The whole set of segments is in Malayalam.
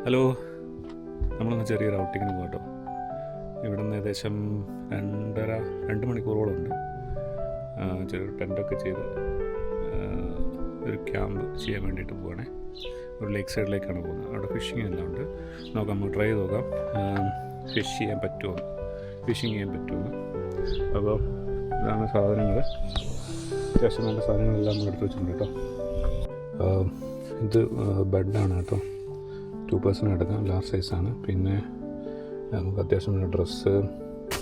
ഹലോ, നമ്മളൊന്ന് ചെറിയൊരു ഔട്ടിങ്ങിന് പോകാം കേട്ടോ. ഇവിടെ നിന്ന് ഏകദേശം 2 മണിക്കൂറോളമുണ്ട്. ചെറിയൊരു ടെൻറ്റൊക്കെ ചെയ്ത് ഒരു ക്യാമ്പ് ചെയ്യാൻ വേണ്ടിയിട്ട് പോവുകയാണേ. ഒരു ലേക്ക് സൈഡിലേക്കാണ് പോകുന്നത്. അവിടെ ഫിഷിങ് എല്ലാം ഉണ്ട്. നമുക്ക് ട്രൈ ചെയ്ത് നോക്കാം ഫിഷിങ് ചെയ്യാൻ പറ്റുമോ. അപ്പോൾ ഇതാണ് സാധനങ്ങൾ. അത്യാവശ്യം നല്ല സാധനങ്ങളെല്ലാം നമ്മൾ എടുത്ത് വെച്ചിട്ടുണ്ട് കേട്ടോ. ഇത് ബെഡാണ് കേട്ടോ. 2 പേഴ്സൺ എടുക്കാം, ലാർജ് സൈസാണ്. പിന്നെ നമുക്ക് അത്യാവശ്യം ഡ്രസ്സ്,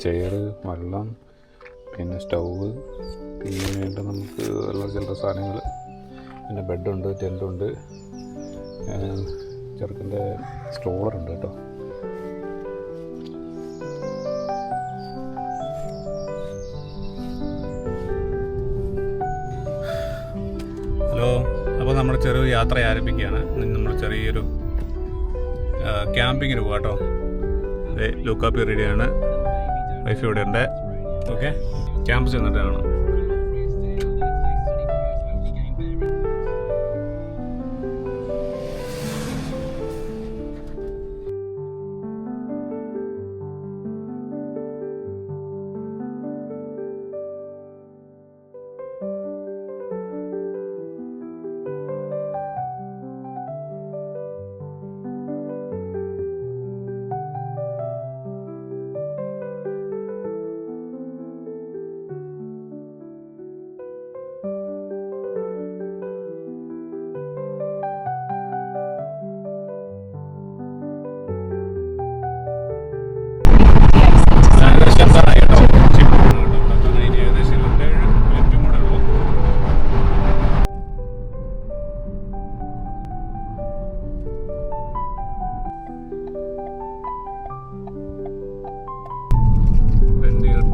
ചെയർ, വെള്ളം, പിന്നെ സ്റ്റൗവ്, പിന്നെ വേണ്ട നമുക്ക് ചില സാധനങ്ങൾ. പിന്നെ ബെഡുണ്ട്, ടെൻറ്റുണ്ട്, ചെറുക്കൻ്റെ സ്റ്റോളറുണ്ട് കേട്ടോ. ഹലോ, അപ്പോൾ നമ്മൾ ചെറിയൊരു യാത്ര ആരംഭിക്കുകയാണ്. നമ്മൾ ചെറിയൊരു ക്യാമ്പിങ്ങിന് പോകാം കേട്ടോ. ലൂക്കാപ്പി റെഡിയാണ്, വൈഫ് ഇവിടെ ഉണ്ട്. ഓക്കെ, ക്യാമ്പ് ചെന്നിട്ട് കാണാം.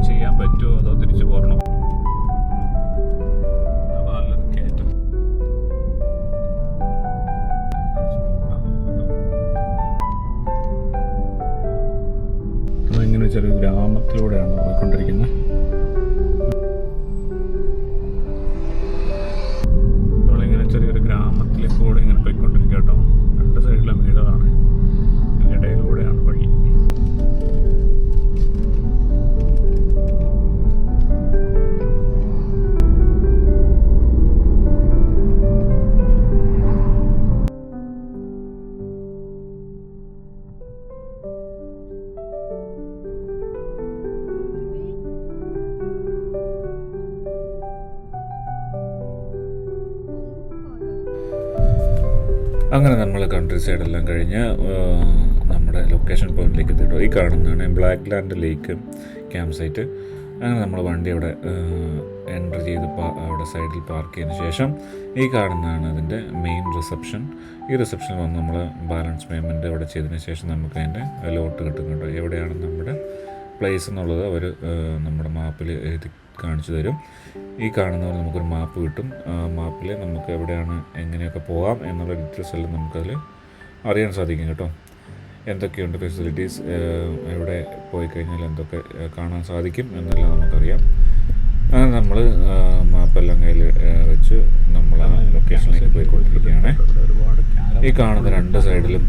ചെയ്യാൻ പറ്റുമോ അതോ തിരിച്ചു പോകണം? നല്ലൊരു കയറ്റം. നമ്മളിങ്ങനെ ചെറിയ ഗ്രാമത്തിലൂടെയാണ് പോയിക്കൊണ്ടിരിക്കുന്നത്. നമ്മളിങ്ങനെ ചെറിയൊരു ഗ്രാമത്തിലേക്കൂടെ ഇങ്ങനെ പോയിക്കൊണ്ടിരിക്കുക കേട്ടോ. 2 സൈഡിലെ വീടുകളാണ്, ഇടയിലൂടെയാണ് വഴി. അങ്ങനെ നമ്മൾ കൺട്രി സൈഡെല്ലാം കഴിഞ്ഞ് നമ്മുടെ ലൊക്കേഷൻ പോയിന്റിലേക്ക് എത്തിട്ടോ. ഈ കാണുന്നതാണ് ബ്ലാക്ക് ലാൻഡ് ലേക്ക് ക്യാമ്പ് സൈറ്റ്. അങ്ങനെ നമ്മൾ വണ്ടി അവിടെ എൻ്റർ ചെയ്ത് അവിടെ സൈഡിൽ പാർക്ക് ചെയ്തതിന് ശേഷം ഈ കാണുന്നതാണ് അതിൻ്റെ മെയിൻ റിസപ്ഷൻ. ഈ റിസപ്ഷനിൽ വന്ന് നമ്മൾ ബാലൻസ് പേയ്മെൻറ്റ് അവിടെ ചെയ്തതിന് ശേഷം നമുക്ക് അതിൻ്റെ ലോട്ട് കിട്ടും കേട്ടോ. എവിടെയാണ് നമ്മുടെ പ്ലേസ് എന്നുള്ളത് അവർ നമ്മുടെ മാപ്പിൽ എഴുതി കാണിച്ചു തരും. ഈ കാണുന്ന പോലെ നമുക്കൊരു മാപ്പ് കിട്ടും. ആ മാപ്പിൽ നമുക്ക് എവിടെയാണ് എങ്ങനെയൊക്കെ പോകാം എന്നുള്ള ഡീറ്റെയിൽസ് എല്ലാം നമുക്കതിൽ അറിയാൻ സാധിക്കും കേട്ടോ. എന്തൊക്കെയുണ്ട് ഫെസിലിറ്റീസ്, എവിടെ പോയി കഴിഞ്ഞാൽ എന്തൊക്കെ കാണാൻ സാധിക്കും എന്നെല്ലാം നമുക്കറിയാം. അങ്ങനെ നമ്മൾ മാപ്പെല്ലാം കയ്യിൽ വെച്ച് നമ്മൾ ആ ലൊക്കേഷനിലേക്ക് പോയിക്കൊണ്ടിരിക്കുകയാണ്. ഈ കാണുന്ന 2 സൈഡിലും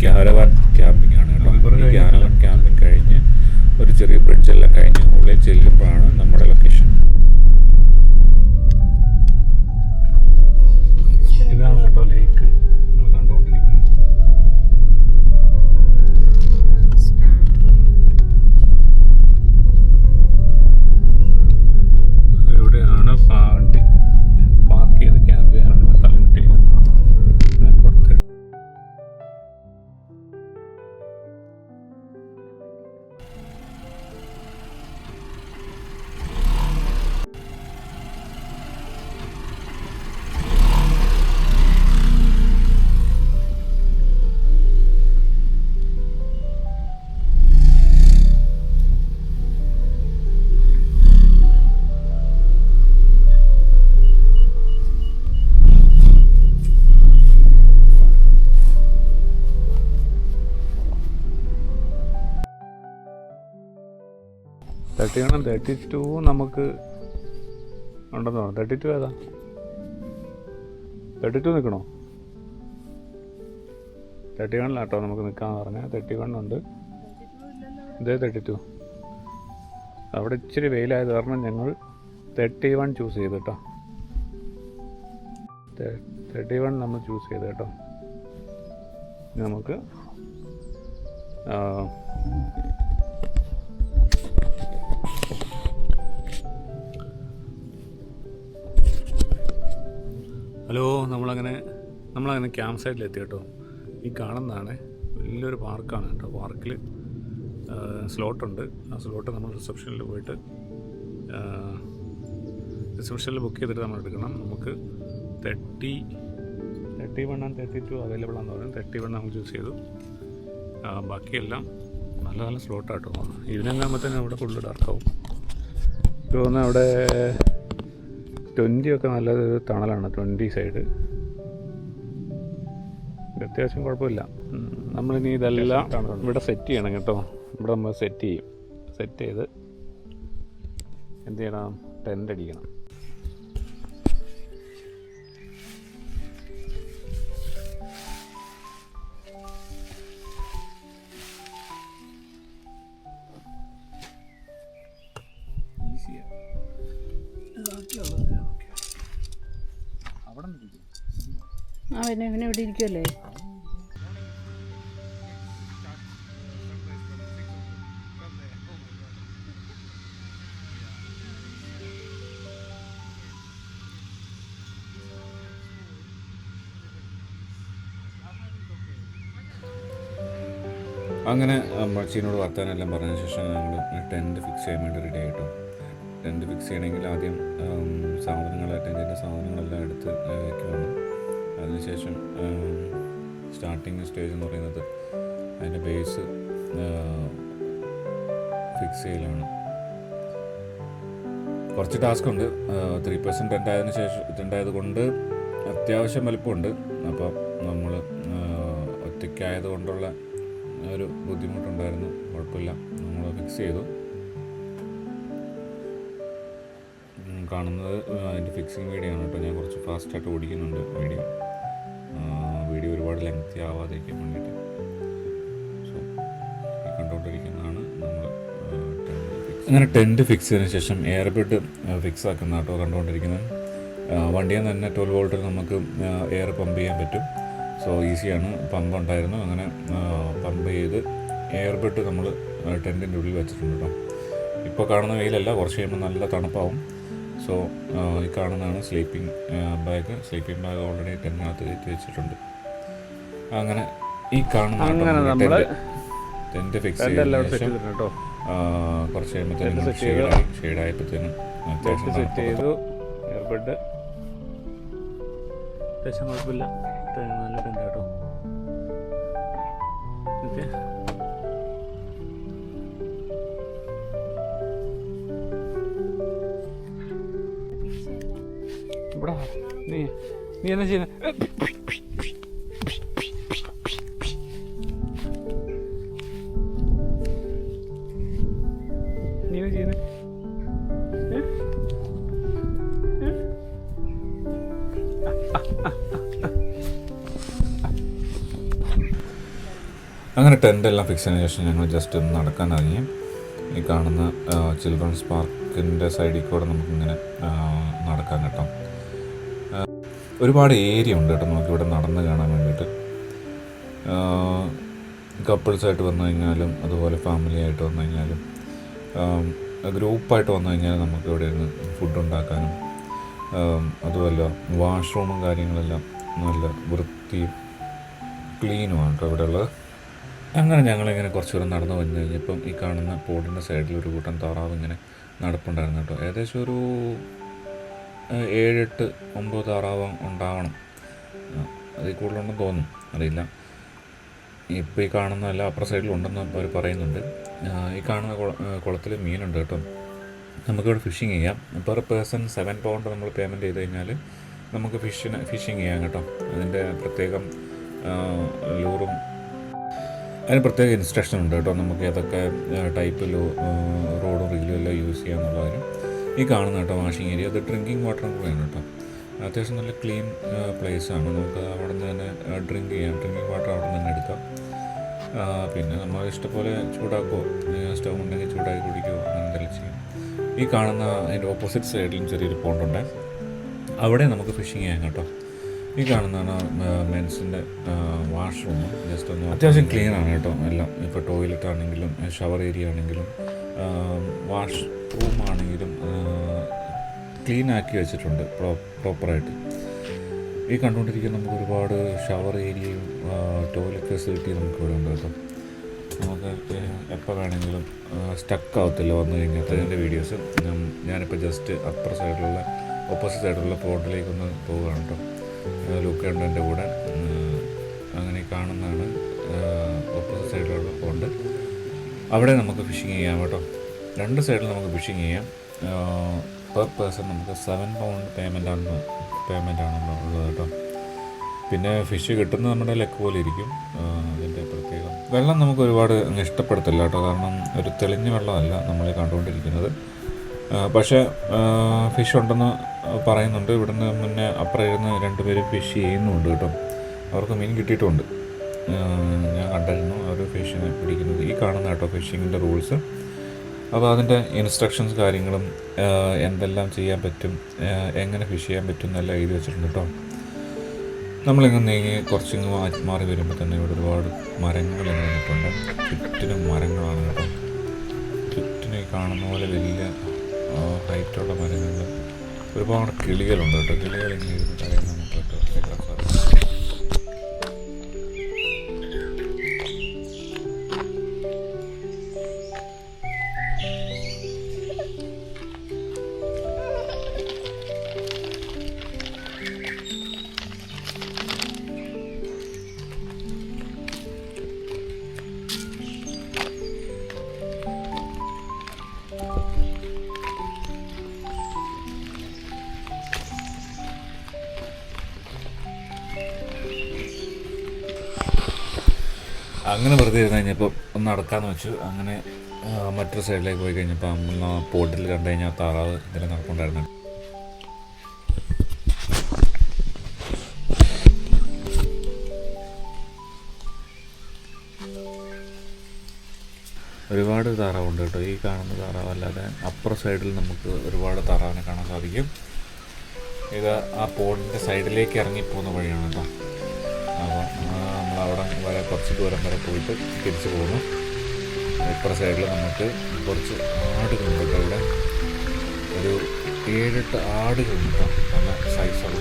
ക്യാരവാൻ ക്യാമ്പിംഗ് ആണ് കേട്ടോ. ഈ ക്യാരവാൻ ക്യാമ്പിംഗ് കഴിഞ്ഞ് ഒരു ചെറിയ ബ്രിഡ്ജെല്ലാം കഴിഞ്ഞ് ഉള്ളിൽ ചെല്ലുമ്പോഴാണ് നമ്മുടെ ലൊക്കേഷൻ. ഇതാണ് കേട്ടോ ലേക്ക് നമ്മൾ കണ്ടുകൊണ്ടിരിക്കുന്നത്. ഇവിടെയാണ് പാർക്ക് ചെയ്ത് ക്യാമ്പ് ചെയ്യാനുള്ള സ്ഥലം കിട്ടിയത്. ണ 32 നമുക്ക് ഉണ്ടെന്ന് പറഞ്ഞു. 32 ഏതാ? 32 നിൽക്കണോ? 31 നമുക്ക് നിൽക്കാമെന്ന് പറഞ്ഞാൽ. 31 ഉണ്ട്. ഇതേ 32. അവിടെ ഇച്ചിരി വെയിലായത് കാരണം ഞങ്ങൾ 31 ചൂസ് ചെയ്തു കേട്ടോ. 31 നമ്മൾ ചൂസ് ചെയ്തു കേട്ടോ. നമുക്ക് ഹലോ, നമ്മളങ്ങനെ ക്യാമ്പ് സൈറ്റിലെത്തി കേട്ടോ. ഈ കാണുന്നതാണ് വലിയൊരു പാർക്കാണ് കേട്ടോ. പാർക്കിൽ സ്ലോട്ടുണ്ട്. ആ സ്ലോട്ട് നമ്മൾ റിസപ്ഷനിൽ പോയിട്ട് റിസപ്ഷനിൽ ബുക്ക് ചെയ്തിട്ട് നമ്മൾ എടുക്കണം. നമുക്ക് 31 ആൻഡ് 32 അവൈലബിൾ ആണെന്ന് പറഞ്ഞു. 31 നമ്മൾ ചൂസ് ചെയ്തു. ബാക്കിയെല്ലാം നല്ല നല്ല സ്ലോട്ടാട്ടോ. ഈവനിങ് ആകുമ്പോഴത്തേനും അവിടെ ഫുള്ള് ഡാർക്കാവും. എനിക്ക് തോന്നുന്നു അവിടെ 20 ഒക്കെ നല്ലൊരു തണലാണ്. 20 സൈഡ് അത്യാവശ്യം കുഴപ്പമില്ല. നമ്മളിനി ഇതെല്ലാം ഇവിടെ സെറ്റ് ചെയ്യണം കേട്ടോ. ഇവിടെ നമ്മൾ സെറ്റ് ചെയ്ത് എന്ത് ചെയ്യണം? ടെൻ്റ് അടിക്കണം. പിന്നെ ഇവിടെ ഇരിക്കുമല്ലേ? അങ്ങനെ മച്ചിനോട് വർത്താനെല്ലാം പറഞ്ഞ ശേഷം ഞങ്ങൾ ടെൻറ്റ് ഫിക്സ് ചെയ്യാൻ വേണ്ടി റെഡി ആയിട്ടോ. ടെൻറ്റ് ഫിക്സ് ചെയ്യണമെങ്കിൽ ആദ്യം ടെൻറ്റിൻ്റെ സാധനങ്ങളെല്ലാം എടുത്ത് വയ്ക്കണം. അതിനുശേഷം സ്റ്റാർട്ടിങ് സ്റ്റേജ് എന്ന് പറയുന്നത് അതിൻ്റെ ബേസ് ഫിക്സ് ചെയ്യലാണ്. കുറച്ച് ടാസ്ക് ഉണ്ട്. 3% ടെൻ്റായത് കൊണ്ട് അത്യാവശ്യം വലുപ്പമുണ്ട്. അപ്പം നമ്മൾ ഒറ്റയ്ക്കായത് കൊണ്ടുള്ള ഒരു ബുദ്ധിമുട്ടുണ്ടായിരുന്നു. കുഴപ്പമില്ല, നമ്മൾ ഫിക്സ് ചെയ്തു. കാണുന്നത് അതിൻ്റെ ഫിക്സിങ് വീഡിയോ ആണ് കേട്ടോ. ഞാൻ കുറച്ച് ഫാസ്റ്റായിട്ട് ഓടിക്കുന്നുണ്ട് വീഡിയോ ഒരുപാട് ലെങ്തി ആവാതിരിക്കാൻ വേണ്ടിയിട്ട്. സോ ഈ കണ്ടുകൊണ്ടിരിക്കുന്നതാണ് നമ്മൾ അങ്ങനെ ടെൻറ്റ് ഫിക്സ് ചെയ്തതിന് ശേഷം എയർ ബെഡ് ഫിക്സ് ആക്കുന്ന കേട്ടോ കണ്ടുകൊണ്ടിരിക്കുന്നത്. വണ്ടിയിൽ നിന്ന് തന്നെ 12 വോൾട്ടിൽ നമുക്ക് എയർ പമ്പ് ചെയ്യാൻ പറ്റും. സോ ഈസിയാണ്. പമ്പ് ഉണ്ടായിരുന്നു. അങ്ങനെ പമ്പ് ചെയ്ത് എയർ ബെഡ് നമ്മൾ ടെൻറ്റിൻ്റെ ഉള്ളിൽ വെച്ചിട്ടുണ്ട് കേട്ടോ. ഇപ്പോൾ കാണുന്ന വെയിലല്ല, കുറച്ച് കഴിയുമ്പോൾ നല്ല തണുപ്പാവും. സോ ഈ കാണുന്നതാണ് സ്ലീപ്പിംഗ് ബാഗ് ഓൾറെഡി ടെൻറ്റിനകത്ത് കയറ്റി വെച്ചിട്ടുണ്ട്. അങ്ങനെ ഈ കാണുന്ന ടെൻറ്റ് ഫിക്സ് ചെയ്തതിന് ശേഷം കുറച്ച് കഴിയുമ്പോഴത്തേനും ഷെയ്ഡായപ്പോഴത്തേനും അത്യാവശ്യം സെറ്റ് ചെയ്തു. എയർ ബെഡ് അത്യാവശ്യം കുഴപ്പമില്ല, നല്ല ടെൻ്റ് കേട്ടോ. ഓക്കെ, ഇവിടെ നീ എന്നാ ചെയ്യുന്നത്? നീ എന്നാ ചെയ്യുന്നത്? അങ്ങനെ ടെൻ്റെല്ലാം ഫിക്സ് ചെയ്തതിന് ശേഷം ഞങ്ങൾ ജസ്റ്റ് ഒന്ന് നടക്കാൻ ഇറങ്ങി. ഈ കാണുന്ന ചിൽഡ്രൻസ് പാർക്കിൻ്റെ സൈഡിൽ കൂടെ നമുക്കിങ്ങനെ നടക്കാൻ കേട്ടോ. ഒരുപാട് ഏരിയ ഉണ്ട് കേട്ടോ നമുക്കിവിടെ നടന്ന് കാണാൻ വേണ്ടിയിട്ട്. കപ്പിൾസായിട്ട് വന്നു കഴിഞ്ഞാലും അതുപോലെ ഫാമിലി ആയിട്ട് വന്നു കഴിഞ്ഞാലും ഗ്രൂപ്പായിട്ട് വന്നു കഴിഞ്ഞാൽ നമുക്ക് ഇവിടെ ഇരുന്ന് ഫുഡ് ഉണ്ടാക്കാനും അതുമല്ല വാഷ്റൂമും കാര്യങ്ങളെല്ലാം നല്ല വൃത്തിയും ക്ലീനുമാണ് കേട്ടോ ഇവിടെ ഉള്ളത്. അങ്ങനെ ഞങ്ങളിങ്ങനെ കുറച്ച് ദൂരം നടന്നു വന്നു കഴിഞ്ഞപ്പം ഈ കാണുന്ന പോഡിൻ്റെ സൈഡിൽ ഒരു കൂട്ടം താറാവ് ഇങ്ങനെ നടപ്പുണ്ടായിരുന്നു കേട്ടോ. ഏകദേശം ഒരു 7-8-9 താറാവ് ഉണ്ടാവണം. അതിൽ കൂടുതലുണ്ടെന്ന് തോന്നും, അറിയില്ല. ഇപ്പോൾ ഈ കാണുന്നതല്ല അപ്പുറ സൈഡിലുണ്ടെന്ന് അവർ പറയുന്നുണ്ട്. ഈ കാണുന്ന കുളത്തിൽ മീനുണ്ട് കേട്ടോ. നമുക്കിവിടെ ഫിഷിങ് ചെയ്യാം. പെർ പേഴ്സൺ 7 പൗണ്ട് നമ്മൾ പേയ്മെൻറ്റ് ചെയ്ത് കഴിഞ്ഞാൽ നമുക്ക് ഫിഷിങ് ചെയ്യാം കേട്ടോ. അതിൻ്റെ പ്രത്യേകം ലൂറും അതിന് പ്രത്യേക ഇൻസ്ട്രക്ഷൻ ഉണ്ട് കേട്ടോ. നമുക്ക് ഏതൊക്കെ ടൈപ്പ് റോഡും റീലും എല്ലാം യൂസ് ചെയ്യാമെന്നുള്ളതിന് ഈ കാണുന്ന കേട്ടോ വാഷിംഗ് ഏരിയ, അത് ഡ്രിങ്കിങ് വാട്ടറും കൂടെയാണ് കേട്ടോ. അത്യാവശ്യം നല്ല ക്ലീൻ പ്ലേസാണ്. നമുക്ക് അവിടെ നിന്ന് തന്നെ ഡ്രിങ്ക് ചെയ്യാം, ഡ്രിങ്കിങ് വാട്ടർ അവിടെ നിന്ന് തന്നെ എടുക്കാം. പിന്നെ നമ്മൾ ഇഷ്ടംപോലെ ചൂടാക്കുമോ, സ്റ്റൗ ഉണ്ടെങ്കിൽ ചൂടാക്കി കുടിക്കുമോ, അങ്ങനെ എന്തെങ്കിലും ചെയ്യും. ഈ കാണുന്ന അതിൻ്റെ ഓപ്പോസിറ്റ് സൈഡിലും ചെറിയൊരു പോണ്ടുണ്ട്, അവിടെ നമുക്ക് ഫിഷിങ് ചെയ്യാം കേട്ടോ. ഈ കാണുന്നതാണ് മെൻസിൻ്റെ വാഷ്റൂം. ജസ്റ്റ് ഒന്ന് അത്യാവശ്യം ക്ലീനാണ് കേട്ടോ എല്ലാം. ഇപ്പോൾ ടോയ്ലറ്റ് ആണെങ്കിലും ഷവർ ഏരിയ ആണെങ്കിലും വാഷ് റൂമാണെങ്കിലും ക്ലീൻ ആക്കി വെച്ചിട്ടുണ്ട് പ്രോപ്പറായിട്ട്. ഈ കണ്ടുകൊണ്ടിരിക്കുന്ന നമുക്ക് ഒരുപാട് ഷവർ ഏരിയയും ടോയ്ലറ്റ് ഫെസിലിറ്റിയും നമുക്ക് ഇവിടെ ഉണ്ട് കേട്ടോ. നമുക്ക് എപ്പോൾ വേണമെങ്കിലും സ്റ്റക്ക് ആവത്തില്ല വന്നു കഴിഞ്ഞാൽ. അതിൻ്റെ വീഡിയോസ് ഞാനിപ്പോൾ ജസ്റ്റ് അപ്പുറ സൈഡിലുള്ള ഓപ്പോസിറ്റ് സൈഡിലുള്ള പോണ്ടിലേക്കൊന്ന് പോവുകയാണ് കേട്ടോ. ലൂക്കയുണ്ട് എൻ്റെ കൂടെ. അങ്ങനെ കാണുന്നതാണ് ഓപ്പോസിറ്റ് സൈഡിലുള്ള പോണ്ട്. അവിടെ നമുക്ക് ഫിഷിങ് ചെയ്യാം കേട്ടോ. രണ്ട് സൈഡിൽ നമുക്ക് ഫിഷിങ് ചെയ്യാം. പെർ പേഴ്സൺ നമുക്ക് £7 പേയ്മെൻറ്റാണല്ലോ ഉള്ളത് കേട്ടോ. പിന്നെ ഫിഷ് കിട്ടുന്നത് നമ്മുടെ ലെക്ക് പോലെ ഇരിക്കും. അതിൻ്റെ പ്രത്യേകം വെള്ളം നമുക്ക് ഒരുപാട് അങ്ങ് ഇഷ്ടപ്പെടത്തില്ല കേട്ടോ. കാരണം ഒരു തെളിഞ്ഞ വെള്ളമല്ല നമ്മൾ കണ്ടുകൊണ്ടിരിക്കുന്നത്. പക്ഷേ ഫിഷ് ഉണ്ടെന്ന് പറയുന്നുണ്ട്. ഇവിടുന്ന് മുന്നേ അപ്പുറം ഇരുന്ന് 2 പേര് ഫിഷ് ചെയ്യുന്നുണ്ട് കേട്ടോ. അവർക്ക് മീൻ കിട്ടിയിട്ടുമുണ്ട്. ഞാൻ കണ്ടായിരുന്നു അവർ ഫിഷിനെ പിടിക്കുന്നത്. ഈ കാണുന്ന കേട്ടോ ഫിഷിങ്ങിൻ്റെ റൂൾസ്. അപ്പോൾ അതിൻ്റെ ഇൻസ്ട്രക്ഷൻസ് കാര്യങ്ങളും എന്തെല്ലാം ചെയ്യാൻ പറ്റും, എങ്ങനെ ഫിഷ് ചെയ്യാൻ പറ്റും എന്നെല്ലാം എഴുതി വെച്ചിട്ടുണ്ട് കേട്ടോ. നമ്മളിങ്ങനെ നീങ്ങി കുറച്ചിങ്ങ് മാറി വരുമ്പോൾ തന്നെ ഇവിടെ ഒരുപാട് മരങ്ങൾ ഇങ്ങനെ നിൽപ്പുണ്ട്. ചുറ്റിനും മരങ്ങളാണ് കേട്ടോ. ചുറ്റിനും കാണുന്ന പോലെ വലിയ ഹൈറ്റുള്ള മരങ്ങൾ. ഒരുപാട് കിളികളുണ്ട് കേട്ടോ. കിളികൾ ഇങ്ങനെ ഇരുന്ന് കരയുന്ന നമുക്ക് കേട്ടോ കേൾക്കാൻ സാധിക്കും. അങ്ങനെ വെറുതെ ഇരുന്ന് കഴിഞ്ഞപ്പോൾ ഒന്ന് നടക്കാമെന്ന് വെച്ചു. അങ്ങനെ മറ്റൊരു സൈഡിലേക്ക് പോയി കഴിഞ്ഞപ്പോൾ നമ്മൾ പോട്ടിൽ കണ്ടു കഴിഞ്ഞാൽ താറാവ് ഇതിൽ നടപ്പുണ്ടായിരുന്നു. ഒരുപാട് താറാവുണ്ട് കേട്ടോ. ഈ കാണുന്ന താറാവ് അല്ലാതെ അപ്പുറ സൈഡിൽ നമുക്ക് ഒരുപാട് താറാവിനെ കാണാൻ സാധിക്കും. ഇത് ആ പോണ്ടിൻ്റെ സൈഡിലേക്ക് ഇറങ്ങിപ്പോകുന്ന വഴിയാണ് കേട്ടോ. അപ്പോൾ നമ്മളവിടെ വരെ കുറച്ച് ദൂരം വരെ പോയിട്ട് തിരിച്ചു പോകുന്നു. ഇപ്പുറ സൈഡിൽ നമുക്ക് കുറച്ച് ആടുകളുണ്ട് കേട്ടോ. ഇവിടെ ഒരു 7-8 ആടുകളുണ്ട് കേട്ടോ. നല്ല സൈസുള്ള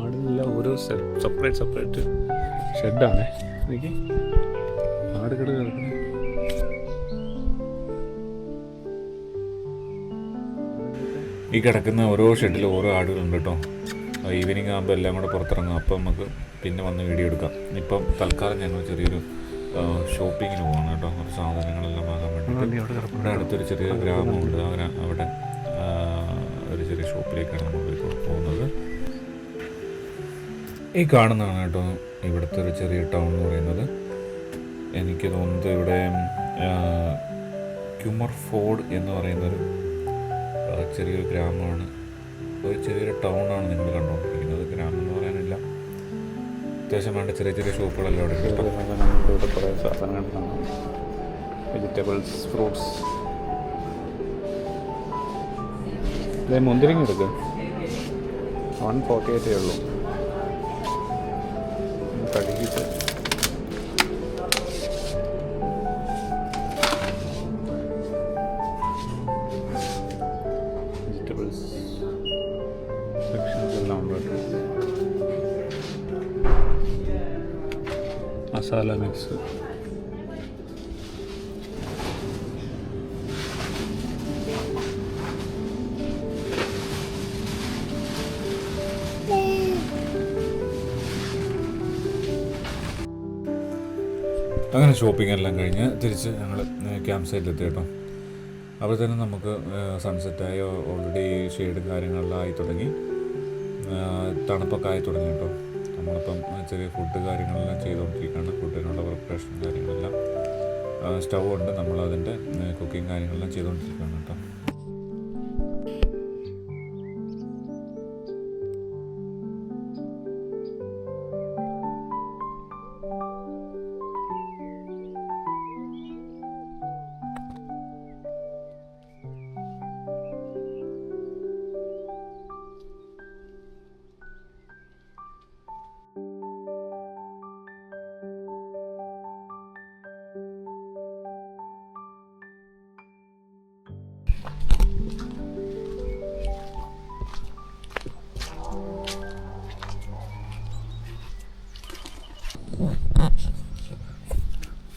ആടിനെല്ലാം ഓരോ സെപ്പറേറ്റ് ഷെഡാണ്. എനിക്ക് ആടുകൾ കിടക്കുന്നത് ഈ കിടക്കുന്ന ഓരോ ഷെഡിലും ഓരോ ആടുകളുണ്ട് കേട്ടോ. ഈവനിങ് ആകുമ്പോൾ എല്ലാം കൂടെ പുറത്തിറങ്ങും. അപ്പം നമുക്ക് പിന്നെ വന്ന് വീഡിയോ എടുക്കാം. ഇപ്പം തൽക്കാലം ഞങ്ങൾ ചെറിയൊരു ഷോപ്പിങ്ങിന് പോകണം കേട്ടോ. കുറച്ച് സാധനങ്ങളെല്ലാം വാങ്ങാൻ വേണ്ടിയിട്ട്. ഇവിടെ അടുത്തൊരു ചെറിയ ഗ്രാമമുണ്ട്. അവിടെ ഒരു ചെറിയ ഷോപ്പിലേക്കാണ് നമ്മൾ പോകുന്നത്. ഈ കാണുന്നതാണ് കേട്ടോ ഇവിടുത്തെ ഒരു ചെറിയ ടൗൺ എന്ന് പറയുന്നത്. എനിക്ക് തോന്നുന്നത് ഇവിടെ ക്യുമർഫോർഡ് എന്ന് പറയുന്നൊരു ചെറിയൊരു ഗ്രാമമാണ്. ഒരു ചെറിയൊരു ടൗണാണ് നിങ്ങൾ കണ്ടുകൊണ്ടിരിക്കുന്നത്. ഗ്രാമം എന്ന് പറയാനില്ല, അത്യാവശ്യം വേണ്ട ചെറിയ ചെറിയ ഷോപ്പുകളെല്ലാം അവിടെ ഉണ്ട്. ഇവിടെ കുറേ സാധനങ്ങൾ കാണാം. Vegetables, fruits. ഇതേ മുന്തിരിങ്ങ എടുക്കുക. 148 ഉള്ളൂ. കഴുകിയിട്ട് വെജിറ്റബിൾസ് സെക്ഷൻസ് എല്ലാം ഉണ്ട്. മസാല മിക്സ്. അങ്ങനെ ഷോപ്പിംഗ് എല്ലാം കഴിഞ്ഞ് തിരിച്ച് ഞങ്ങൾ ക്യാമ്പ് സൈറ്റിലെത്തി കേട്ടോ. അപ്പോൾ തന്നെ നമുക്ക് സൺസെറ്റായി. ഓൾറെഡി ഷെയ്ഡും കാര്യങ്ങളെല്ലാം ആയി തുടങ്ങി, തണുപ്പൊക്കെ ആയി തുടങ്ങി കേട്ടോ. നമ്മളിപ്പം ചെറിയ ഫുഡ് കാര്യങ്ങളെല്ലാം ചെയ്തുകൊണ്ടിരിക്കുകയാണ്. ഫുഡിനുള്ള പ്രിപ്പറേഷൻ കാര്യങ്ങളെല്ലാം സ്റ്റൗ ഉണ്ട്. നമ്മളതിൻ്റെ കുക്കിംഗ് കാര്യങ്ങളെല്ലാം ചെയ്തുകൊണ്ടിരിക്കുകയാണ് കേട്ടോ.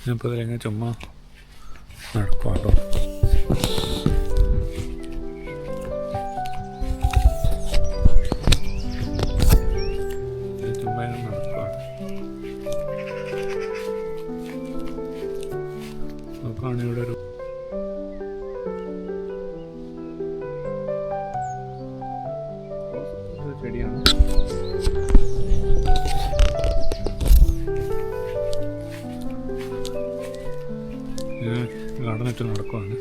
ഞാനിപ്പോൾ ഇതിലെങ്ങനെ ചുമ്മാ നടക്കുവാട്ടോ. ചുമ്മാ നടക്കുവാണ്. നോക്കുകയാണെങ്കിൽ ഇവിടെ ഒരു ചെടിയാണ്. ഗാർഡനായിട്ട് നടക്കുവാണ്.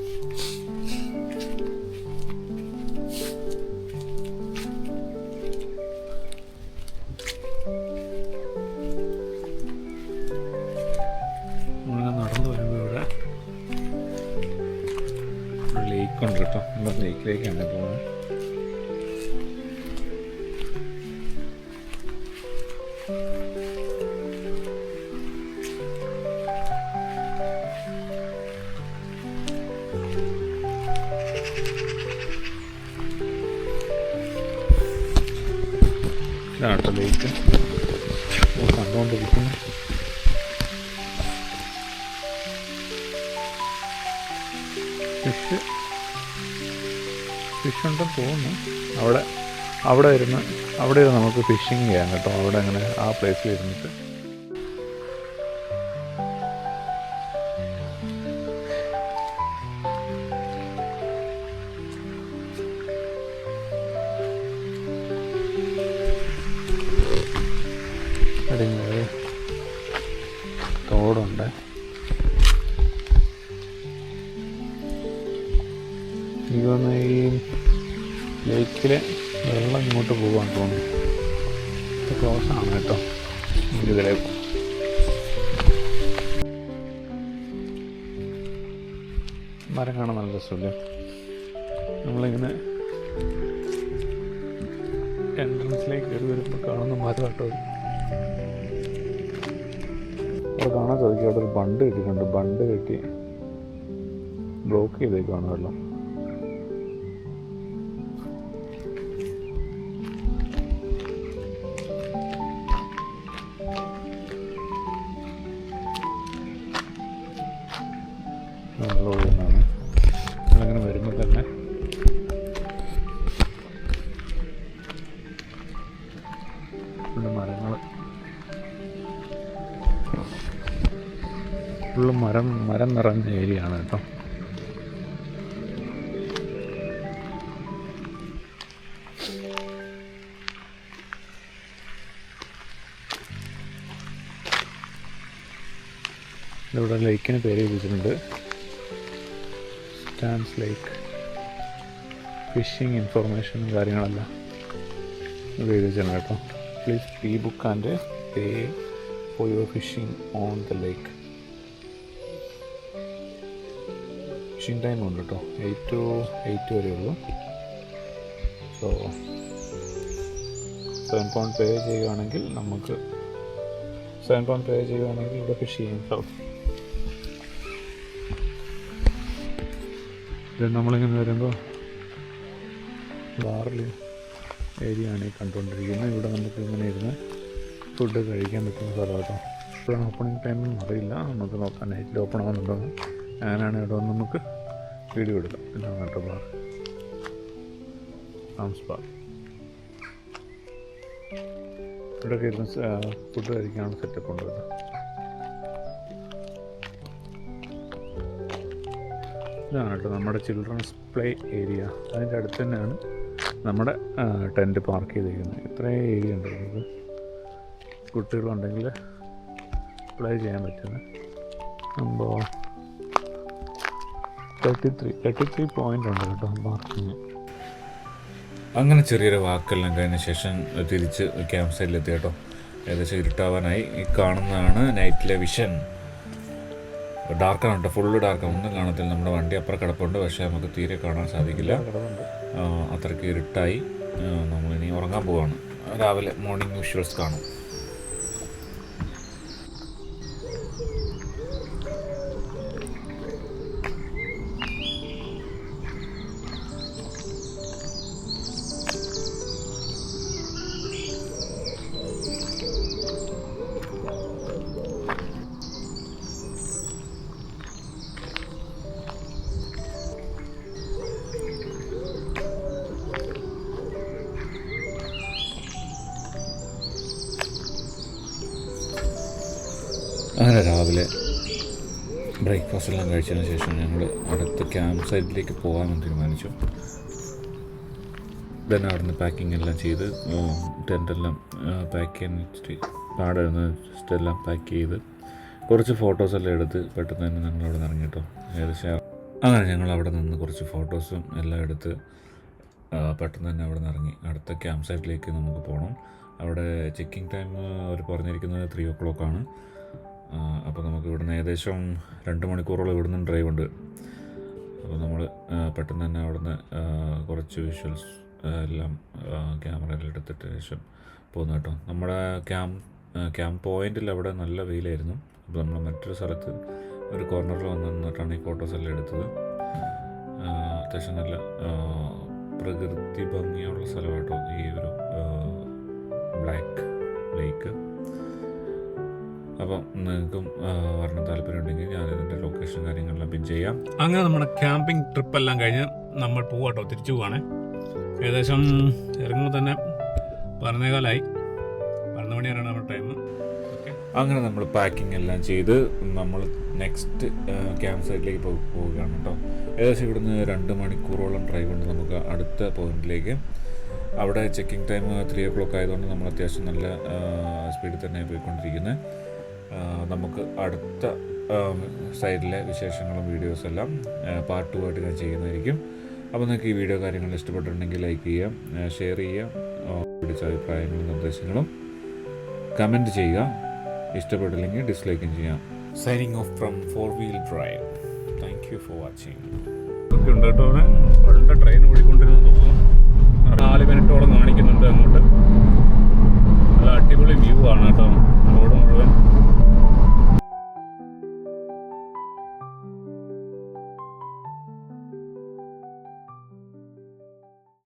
നമ്മളിങ്ങനെ നടന്നു വരുമ്പോൾ ഇവിടെ ഒരു ലേക്കുണ്ട് കേട്ടോ. നമ്മൾ ലേക്കിലേക്കാണ് പോകുന്നത്. ഇതാണ് ലേക്ക് കണ്ടുകൊണ്ടിരിക്കുന്നു. ഫിഷ് ഉണ്ടെന്ന് തോന്നുന്നു. അവിടെ ഇരുന്ന് നമുക്ക് ഫിഷിങ് ചെയ്യാം കേട്ടോ. അവിടെ അങ്ങനെ ആ പ്ലേസിൽ ഇരുന്നിട്ട് തോടുണ്ട്. ഇതൊന്ന് ഈ ലേക്കിൽ വെള്ളം ഇങ്ങോട്ട് പോകാൻ തോന്നുന്നു. ഇത് ക്ലോസ് ആണ് കേട്ടോ. ഇതിലെ മരം കാണാൻ നല്ല രസമില്ലേ. നമ്മളിങ്ങനെ എൻട്രൻസിലേക്ക് കയറി വരുമ്പോൾ കാണുന്ന മരം കേട്ടോ. അവിടെ കാണാൻ സാധിക്കും. അവിടെ ഒരു ബണ്ട് കെട്ടിയിട്ടുണ്ട്. ബണ്ട് കെട്ടി ബ്ലോക്ക് ചെയ്തേക്കാണ് വെള്ളം. വെള്ളം ഒഴുകുന്നതാണ്. നമ്മളങ്ങനെ വരുമ്പോൾ തന്നെ മരങ്ങൾ ഫുള്ള് മരം നിറഞ്ഞ ഏരിയ ആണ് കേട്ടോ. ഇവിടെ ലേക്കിന് പേര് എഴുതിയിട്ടുണ്ട്. സ്റ്റാൻസ് ലേക്ക്. ഫിഷിംഗ് ഇൻഫർമേഷനും കാര്യങ്ങളെല്ലാം ഇവിടെ എഴുതിയിട്ടുണ്ട് കേട്ടോ. Please pre book and pay for your fishing on the lake. Fishing time ഉണ്ട് കേട്ടോ. 8 to 8 വരെ ഉള്ളൂ. സോ £7 പേ ചെയ്യുകയാണെങ്കിൽ നമുക്ക് £7 പേ ചെയ്യുകയാണെങ്കിൽ ഇവിടെ ഫിഷ് ചെയ്യാൻ സാധിക്കും. നമ്മളിങ്ങനെ വരുമ്പോൾ ബാറിൽ ഏരിയ ആണ് ഈ കണ്ടുകൊണ്ടിരിക്കുന്നത്. ഇവിടെ നമുക്ക് ഇങ്ങനെ ഇരുന്ന് ഫുഡ് കഴിക്കാൻ പറ്റുന്ന സ്ഥലം കേട്ടോ. ഇപ്പോഴാണ് ഓപ്പണിംഗ് ടൈമൊന്നും അറിയില്ല. നമുക്ക് നോക്കാം നൈറ്റിൽ ഓപ്പൺ ആവുന്നുണ്ടോ. അങ്ങനെയാണ് ഇവിടെ വന്ന് നമുക്ക് വീഡിയോ എടുക്കാം. ഇതാണ് കേട്ടോ ബാർ, ആംസ് ബാർ. ഇവിടെയൊക്കെ ഇരുന്ന് ഫുഡ് കഴിക്കാനുള്ള സെറ്റപ്പ് ഉണ്ട് കേട്ടോ. ഇതാണ് കേട്ടോ നമ്മുടെ ചിൽഡ്രൻസ് പ്ലേ ഏരിയ. അതിൻ്റെ അടുത്ത് തന്നെയാണ് നമ്മുടെ ടെൻറ്റ് പാർക്ക് ചെയ്തിരിക്കുന്നത്. ഇത്രയും ഏരിയ ഉണ്ട് നമുക്ക് കുട്ടികളുണ്ടെങ്കിൽ പ്ലേ ചെയ്യാൻ പറ്റുന്ന സംഭവം. 33 പോയിൻ്റ് ഉണ്ട് കേട്ടോ മാർക്കിങ്. അങ്ങനെ ചെറിയൊരു വാക്കെല്ലാം കഴിഞ്ഞ ശേഷം തിരിച്ച് ക്യാമ്പ് സൈറ്റിലെത്തി കേട്ടോ. ഏകദേശം ഇരുട്ടാവാനായി. ഈ കാണുന്നതാണ് നൈറ്റിലെ വിഷൻ. ഡാർക്കാണ് കേട്ടോ, ഫുള്ള് ഡാർക്കാണ്, ഒന്നും കാണത്തില്ല. നമ്മുടെ വണ്ടി അപ്പുറം കിടപ്പുണ്ട്, പക്ഷേ നമുക്ക് തീരെ കാണാൻ സാധിക്കില്ല, അത്രയ്ക്ക് ഇരുട്ടായി. നമ്മളിനി ഉറങ്ങാൻ പോവാണ്. രാവിലെ മോർണിംഗ് വിഷ്വൽസ് കാണും. അങ്ങനെ രാവിലെ ബ്രേക്ക്ഫാസ്റ്റ് എല്ലാം കഴിച്ചതിന് ശേഷം ഞങ്ങൾ അടുത്ത ക്യാമ്പ് സൈറ്റിലേക്ക് പോകാമെന്ന് തീരുമാനിച്ചു. ദെൻ അവിടുന്ന് പാക്കിംഗ് എല്ലാം ചെയ്ത് ടെൻറ്റെല്ലാം പാക്ക് ചെയ്യാൻ വെച്ചിട്ട് പാടായിരുന്നു. ജസ്റ്റ് എല്ലാം പാക്ക് ചെയ്ത് കുറച്ച് ഫോട്ടോസെല്ലാം എടുത്ത് പെട്ടെന്ന് തന്നെ ഞങ്ങൾ അവിടെ നിന്ന് ഇറങ്ങി കേട്ടോ. ഏകദേശം അങ്ങനെ ഞങ്ങൾ അവിടെ നിന്ന് കുറച്ച് ഫോട്ടോസും എല്ലാം എടുത്ത് പെട്ടെന്ന് തന്നെ അവിടെ നിന്ന് ഇറങ്ങി. അടുത്ത ക്യാമ്പ് സൈറ്റിലേക്ക് നമുക്ക് പോകണം. അവിടെ ചെക്കിംഗ് ടൈം അവർ പറഞ്ഞിരിക്കുന്നത് 3 o'clock ആണ്. അപ്പോൾ നമുക്ക് ഇവിടുന്ന് ഏകദേശം 2 മണിക്കൂറോളം ഇവിടുന്ന് ഡ്രൈവ് ഉണ്ട്. അപ്പോൾ നമ്മൾ പെട്ടെന്ന് തന്നെ അവിടുന്ന് കുറച്ച് വിഷ്വൽസ് എല്ലാം ക്യാമറയിൽ എടുത്തിട്ട് ശേഷം പോകുന്നു കേട്ടോ. നമ്മുടെ ക്യാമ്പ് പോയിൻറ്റിൽ അവിടെ നല്ല വെയിലായിരുന്നു. അപ്പോൾ നമ്മൾ മറ്റൊരു സ്ഥലത്ത് ഒരു കോർണറിൽ വന്ന് നിന്നിട്ടാണ് ഈ ഫോട്ടോസ് എല്ലാം എടുത്തത്. അത്യാവശ്യം നല്ല പ്രകൃതി ഭംഗിയുള്ള സ്ഥലമാട്ടോ ഈ ഒരു ബ്ലാക്ക് ലേക്ക്. അപ്പം നിങ്ങൾക്കും വരണം താല്പര്യമുണ്ടെങ്കിൽ ഞാനിതിൻ്റെ ലൊക്കേഷൻ കാര്യങ്ങളെല്ലാം പിൻ ചെയ്യാം. അങ്ങനെ നമ്മുടെ ക്യാമ്പിംഗ് ട്രിപ്പെല്ലാം കഴിഞ്ഞ് നമ്മൾ പോവാട്ടോ, തിരിച്ചു പോവാണേ. ഏകദേശം ഇറങ്ങുമ്പോൾ തന്നെ 11:15 12 മണിയാണ് നമ്മുടെ ടൈം. ഓക്കെ, അങ്ങനെ നമ്മൾ പാക്കിംഗ് എല്ലാം ചെയ്ത് നമ്മൾ നെക്സ്റ്റ് ക്യാമ്പ് സൈറ്റിലേക്ക് പോവുകയാണ് കേട്ടോ. ഏകദേശം ഇവിടുന്ന് 2 മണിക്കൂറോളം ഡ്രൈവ് ഉണ്ട് നമുക്ക് അടുത്ത പോയിന്റിലേക്ക്. അവിടെ ചെക്കിംഗ് ടൈം 3 o'clock ആയതുകൊണ്ട് നമ്മൾ അത്യാവശ്യം നല്ല സ്പീഡിൽ തന്നെ പോയിക്കൊണ്ടിരിക്കുന്നത്. നമുക്ക് അടുത്ത സൈഡിലെ വിശേഷങ്ങളും വീഡിയോസ് എല്ലാം പാർട്ട് 2 ആയിട്ട് ഞാൻ ചെയ്യുന്നതായിരിക്കും. അപ്പോൾ നിങ്ങൾക്ക് ഈ വീഡിയോ കാര്യങ്ങൾ ഇഷ്ടപ്പെട്ടിട്ടുണ്ടെങ്കിൽ ലൈക്ക് ചെയ്യാം, ഷെയർ ചെയ്യാം, പിടിച്ച അഭിപ്രായങ്ങളും നിർദ്ദേശങ്ങളും കമൻറ്റ് ചെയ്യുക. ഇഷ്ടപ്പെട്ടില്ലെങ്കിൽ ഡിസ്ലൈക്കും ചെയ്യാം. Signing off from 4-wheel drive. Thank you for watching. ഒക്കെ ഉണ്ട് കേട്ടോ. അവിടെ ട്രെയിൻ ഓടിക്കൊണ്ടിരുന്നു തോന്നുന്നു. 4 മിനിറ്റോളം കാണിക്കുന്നുണ്ട് അങ്ങോട്ട്. നല്ല അടിപൊളി വ്യൂ ആണ് കേട്ടോ, റോഡ് മുഴുവൻ.